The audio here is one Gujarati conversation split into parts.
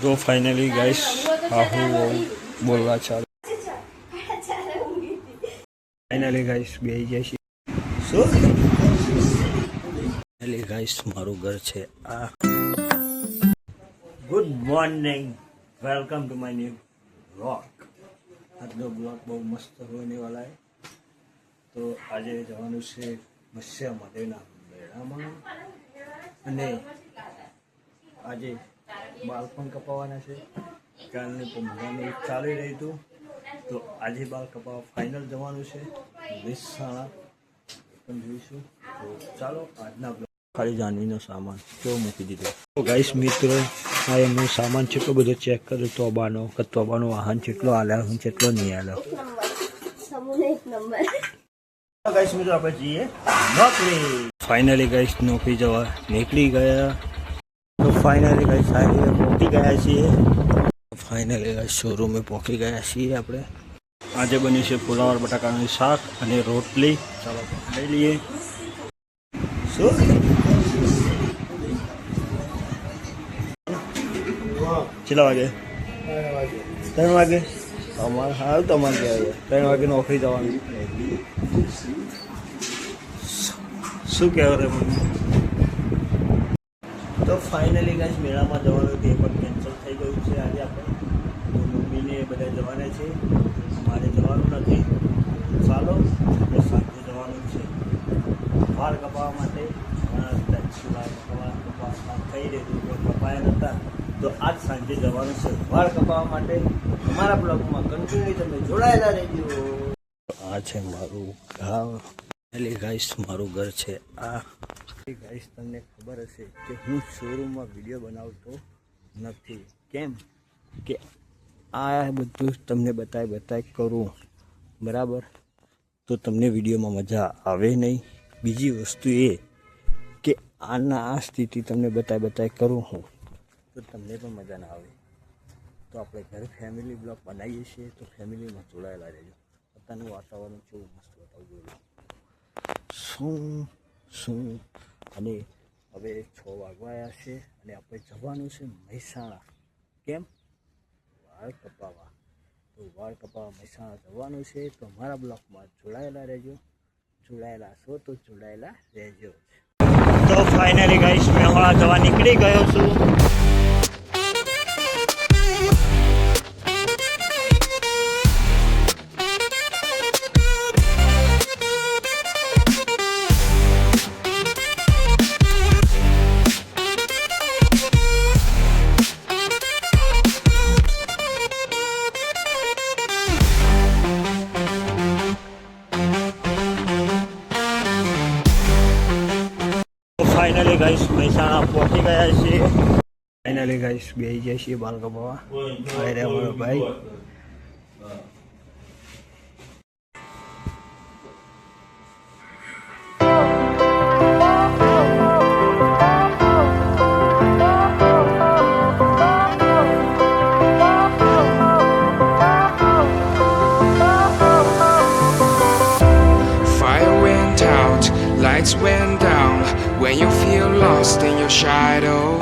तो फाइनली गाइस बोलवा चालू फाइनली गाइस બેહી ગયા છે શું फाइनली गाइस મારું ઘર છે આ good morning welcome to my new vlog આજનો બ્લોગ બહુ મસ્ત હોने वाला है તો આજે જવાનું છે મત્સ્ય મહાદેવના મેળામાં અને આજે બાલ પણ કપાવવાના છે કારણે પંદરનું ચાલી રહ્યું હતું તો આજે બાલ કપાવવા ફાઇનલ જવાનું છે મહેસાણા પણ જોઈશું તો ચાલો આજના બ્લોગ ખાલી જાનવીનો સામાન કેવો મૂકી દીધો તો ગાઈસ મિત્રો આ એમનો સામાન કેટલો બધો ચેક કર્યો તોબાનો વાહન કેટલો આલ્યા હું કેટલો નહીં આલ્યો ગાઈસ મિત્રો આપણે જઈએ નોકરી ફાઇનલી ગાઈસ નોકરી જવા નીકળી ગયા તો ફાઇનલી ગાઈસ હાઈવે પહોંચી ગયા છીએ ફાઇનલી ગાઈસ શોરૂમે પહોંચી ગયા છીએ આપણે આજે બની છે ફુલાવર બટાકાનું શાક અને રોટલી ચાલો લઈ લઈએ શું કેટલા વાગે 3 વાગે અમારે સારું તમારે કહેવાય 3 વાગે નોકરી જવાનું શું કહેવાય રે તો ફાઇનલી ગાઈસ મેળામાં જવાનું તે પણ કેન્સલ થઈ ગયું છે આજે આપણે તો મમ્મીને બધા જવાના છે મારે જવાનું નથી ચાલો આપણે સાંજે જવાનું છે વાળ કપાવવા માટે થઈ રહ્યું કપાયા નહોતા તો આજ સાંજે જવાનું છે વાળ કપાવવા માટે અમારા બ્લોગમાં કન્ટિન્યુ તમે જોડાયેલા રહેજો આ છે મારું ગામ એટલે ગાઈસ મારું ઘર છે આ ગાઈસ તમને ખબર હશે કે હું શોરૂમમાં વિડીયો બનાવતો નથી કેમ કે આ બધું તમને બતાય કરું બરાબર તો તમને વિડીયોમાં મજા આવે નહીં બીજી વસ્તુ એ કે આ સ્થિતિ તમને બતાય કરું હું તો તમને પણ મજા ના આવે તો આપણે ઘરે ફેમિલી બ્લોગ બનાવીએ છીએ તો ફેમિલીમાં જોડાયેલા રહેજો અત્યારનું વાતાવરણ કેવું મસ્ત બતાવવું શું અને હવે 6 વાગવા છે અને આપણે જવાનું છે મહેસાણા કેમ વાળ કપાવવા તો વાળ કપાવવા મહેસાણા જવાનું છે તો અમારા બ્લોગમાં જોડાયેલા રહેજો જોડાયેલા છો તો જોડાયેલા રહેજો તો ફાઇનલી ગાઈસ મેં હમણાં જવા નીકળી ગયો છું फाइनली गाइस મહેસાણા પહોંચી ગયા છીએ ફાઇનલી ગાइस બેહી ગયા છીએ બાલ કપાવવા અરે મારો ભાઈ Fire went out, lights went down. When you feel lost in your shadow,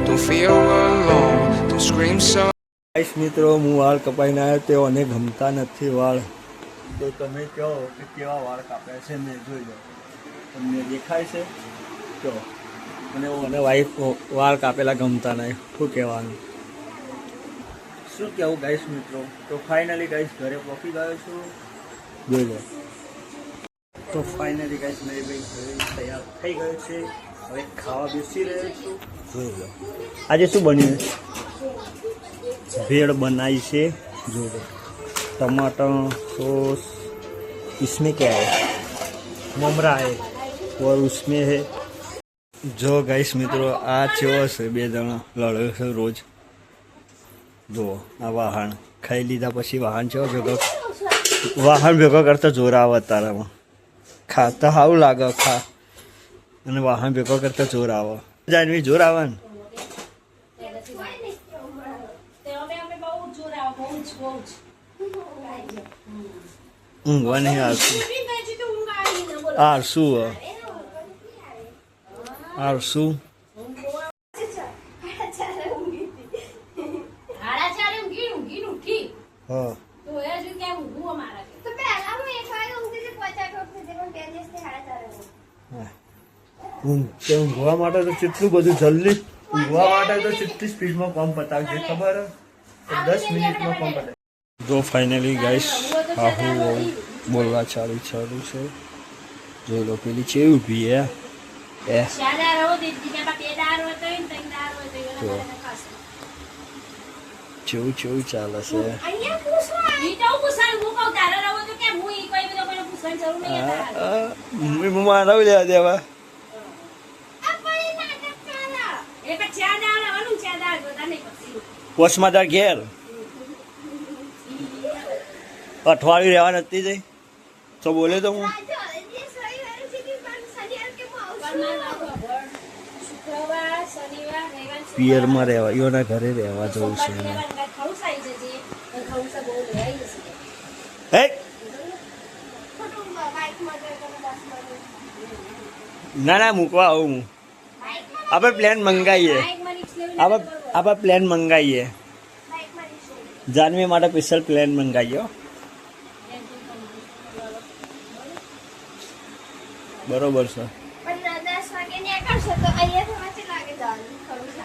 don't feel alone, don't scream so. Guys મિત્રો હું વાળ કપાઈને આવ્યો તેઓને ગમતા નથી વાળ તો તમે કહો કે કેવા વાળ કાપ્યા છે મેં જોઈ લો તમને દેખાય છે કહો અને વાઈફ વાળ કાપેલા ગમતા નહીં શું કહેવાનું શું કહેવું ગાઈસ મિત્રો તો ફાઇનલી ગાઈસ ઘરે પહોંચી ગયો છું જોઈ લો તો ફાઇનલી ગાઈસ મારી ભાઈ તૈયાર થઈ ગયો છે હવે ખાવા બેસી રહ્યો છું જોઈ લો આજે શું બન્યું भेड़ बनाई से जो टमाटर सॉस इसमें क्या है ममरा है और उसमें है जो गाइस मित्रों आ चेવો છે બે જણા લડે છે રોજ જો આ વાહન ખાઈ લીધા પછી વાહન ચેવો ભેગો વાહન ભેગો કરતા જોર આવે તારામાં ખાતા સારું લાગે ખા અને વાહન ભેગો કરતા જોર આવે જાનવી જોર આવે ને ઊંઘવા નહીં આરસુ હા તો એ જો કે ઊંઘું અમારા કે. તો પહેલા હું 1 વાગે ઊંઘતી હતી, 50 વખતે પણ 2 દિવસથી 4:30 ઊંઘવા માટે તો કેટલું બધું જલ્દી ઊંઘવા માટે તો કેટલી સ્પીડમાં કામ પતાવશે ખબર હે? તો 10 મિનિટમાં કામ પતાવે. તો ફાઇનલી ગાઈસ આહુ બોલવા ચાલુ છે. જોઈ લો પેલી છે ઊભી હે એ શાળા રહો દીદી કે બે દાર હોય તો ને ત્રણ દાર હોય તો એને ખાસ. ચેવું ચાલે છે. અહીંયા પૂછવા ઈ તો પૂછાય હું કહું તારે રહો તો કે હું ઈ કોઈ બધો કોઈને પૂછવાની જરૂર નહીં તારે. હું મારા લેવા દેવા આપણી નાટક ચાલે. એક ચાર દાર આવવાનું ચાર દાર બધા નહીં પછી. પોસ્ટમાં ઘેર અઠવાડિયું રહેવા નથી જઈ તો બોલે તો હું આજે દિવસ રવિવારે છે કે પણ શનિવાર કે હું પણ આવશું. ના ખબર. શુક્રવાર શનિવાર રવિવાર પિયરમાં રહેવા ઈઓના ઘરે રહેવા જવું છે ખડુસ આવી જજે ખડુસ બહુ લઈ જશે. હે ખોટું બાઇકમાં જાય તો બસમાં જાય. ના મૂકવા આવું હું બાઇકમાં આપણે પ્લાન મંગાવીએ બાઇકમાં રિક્સ લેવી આપણે પ્લાન મંગાવીએ બાઇકમાં જઈશું. જાનવી માટે સ્પેશિયલ પ્લાન મંગાવીએ હો. બરોબર છે પણ 10 વાગે નીકળશો તો અહીંયા થોડા લાગે જવાનું ખરું છે.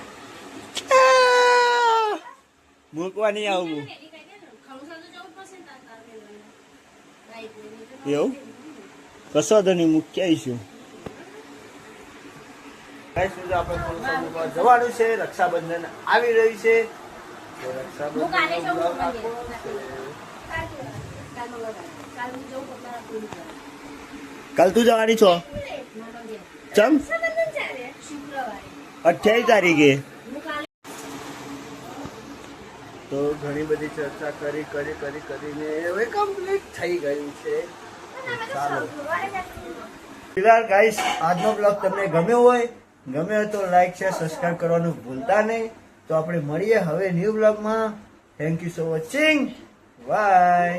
મૂકવા નહીં આવું ખડુસ તો જવું પડશે ને તારે બાઇક લઈને. એવું કશો તો નહીં મૂકી આવીશું જવાનું છે. રક્ષાબંધન આવી રહ્યું છે તો હું કાલે જવું કાલ તું જવાની છો ચમ સંબંધ ચાલે. શુક્રવારે 28 તારીખે હું કાલે તો ઘણી બધી ચર્ચા કરીને હવે કમ્પ્લીટ થઈ ગયું છે. ચાલો ફિલહાલ ગાઈસ આજનો બ્લોગ તમને ગમ્યો હોય તો લાઈક શેર સબસ્ક્રાઇબ કરવાનું ભૂલતા નહીં. તો આપણે મળીએ હવે ન્યૂ બ્લોગમાં. Thank you for watching. By.